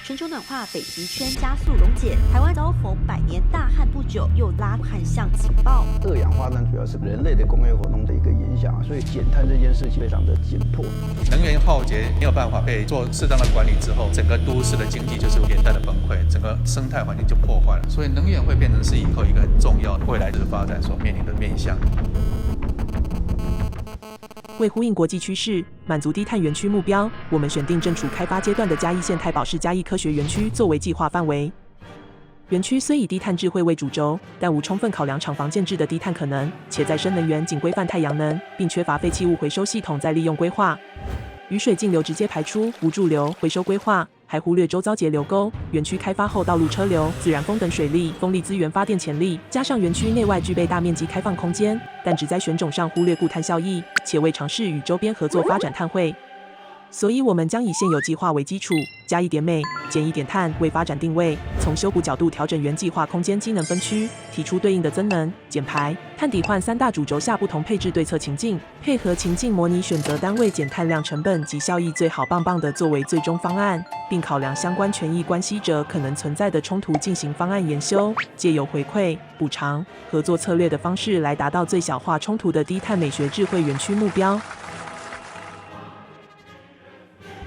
全球暖化，北极圈加速溶解，台湾遭逢百年大旱不久，又拉旱象警报。二氧化碳主要是人类的工业活动的一个影响，所以减碳这件事情非常的紧迫。能源浩劫没有办法被做适当的管理之后，整个都市的经济就是连带的崩溃，整个生态环境就破坏了。所以能源会变成是以后一个很重要的未来的发展所面临的面向。为呼应国际趋势，满足低碳园区目标，我们选定正处开发阶段的嘉义县太保市嘉义科学园区作为计划范围。园区虽以低碳智慧为主轴，但无充分考量厂房建制的低碳可能，且再生能源仅规范太阳能，并缺乏废弃物回收系统再利用规划。雨水径流直接排出，无驻留回收规划，还忽略周遭截流沟、园区开发后道路车流、自然风等水利、风力资源发电潜力，加上园区内外具备大面积开放空间，但只在选种上忽略固碳效益，且未尝试与周边合作发展碳汇。所以，我们将以现有计划为基础，加一点镁、减一点碳为发展定位，从修补角度调整原计划空间机能分区，提出对应的增能、减排、碳抵换三大主轴下不同配置对策情境，配合情境模拟选择单位减碳量成本及效益最好棒棒的作为最终方案，并考量相关权益关系者可能存在的冲突进行方案研修，借由回馈、补偿、合作策略的方式来达到最小化冲突的低碳美学智慧园区目标。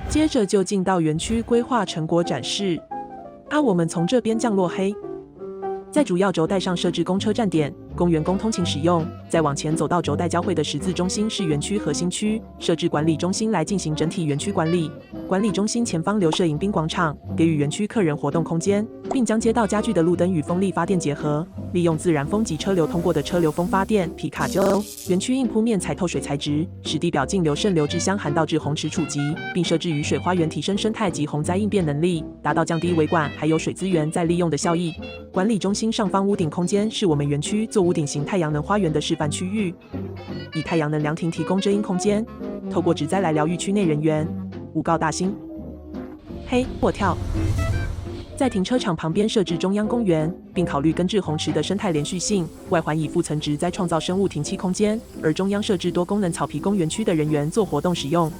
接着就进到园区规划成果展示。我们从这边降落黑，在主要轴带上设置公车站点，供员工通勤使用。再往前走到轴带交汇的十字中心是园区核心区，设置管理中心来进行整体园区管理。管理中心前方留设迎宾广场，给予园区客人活动空间，并将街道家具的路灯与风力发电结合，利用自然风及车流通过的车流风发电。皮卡丘园区硬铺面采透水材质，使地表径流渗流至相含导致洪池触及，并设置雨水花园提升生态及洪灾应变能力，达到降低维管还有水资源再利用的效益。管理中心上方屋顶空间是我们园区做屋顶型太阳能花园的示范区域，以太阳能凉亭提供遮阴空间，透过植栽来疗愈区内人员。五告大兴黑或跳，在停车场旁边设置中央公园，并考虑根治洪池的生态连续性，外环以附层植栽创造生物停栖空间，而中央设置多功能草皮供园区的人员做活动使用。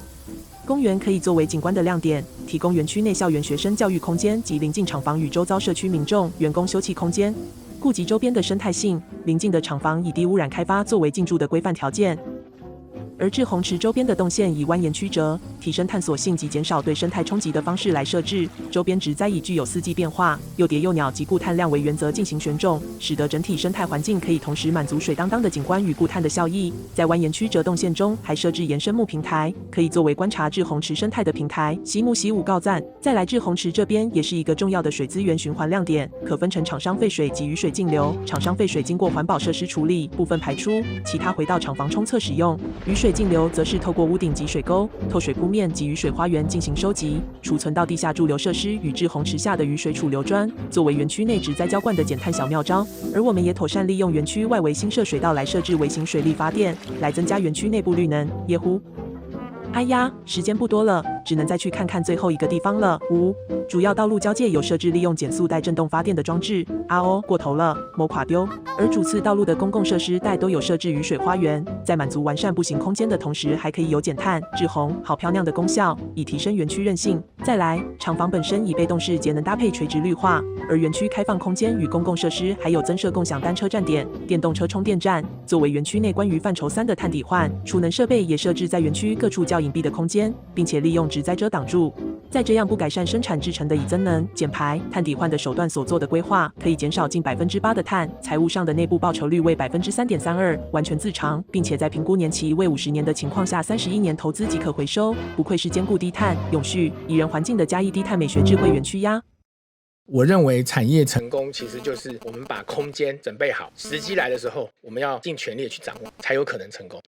公园可以作为景观的亮点，提供园区内校园学生教育空间及邻近厂房与周遭社区民众、员工休憩空间，顾及周边的生态性。邻近的厂房以低污染开发作为进驻的规范条件。而至洪池周边的动线以蜿蜒曲折、提升探索性及减少对生态冲击的方式来设置，周边植栽以具有四季变化、幼蝶幼鸟及固碳量为原则进行选种，使得整体生态环境可以同时满足水当当的景观与固碳的效益。在蜿蜒曲折动线中，还设置延伸木平台，可以作为观察至洪池生态的平台。习木习武告赞。再来至洪池这边也是一个重要的水资源循环亮点，可分成厂商废水及雨水径流，厂商废水经过环保设施处理，部分排出，其他回到厂房冲厕使用。雨水径流则是透过屋顶及水沟、透水铺面及雨水花园进行收集、储存到地下驻留设施与至洪池下的雨水储留砖，作为园区内植栽浇灌的减碳小妙招。而我们也妥善利用园区外围新设水道来设置微型水力发电，来增加园区内部绿能。耶呼！哎呀，时间不多了，只能再去看看最后一个地方了。主要道路交界有设置利用减速带振动发电的装置。过头了，某垮丢。而主次道路的公共设施带都有设置雨水花园，在满足完善步行空间的同时，还可以有减碳、治洪、好漂亮的功效，以提升园区韧性。再来，厂房本身以被动式节能搭配垂直绿化，而园区开放空间与公共设施还有增设共享单车站点、电动车充电站，作为园区内关于范畴3的碳抵换、储能设备也设置在园区各处较隐蔽的空间，并且利用植栽遮挡住。再这样不改善生产制成的以增能、减排、碳抵换的手段所做的规划，可以减少近8%的碳，财务上的内部报酬率为3.32%，完全自偿，并且在评估年期为50年的情况下，31年投资即可回收，不愧是兼顾低碳、永续、宜人环境的嘉义低碳美学智慧园区呀。我认为产业成功其实就是我们把空间准备好，时机来的时候，我们要尽全力去掌握，才有可能成功。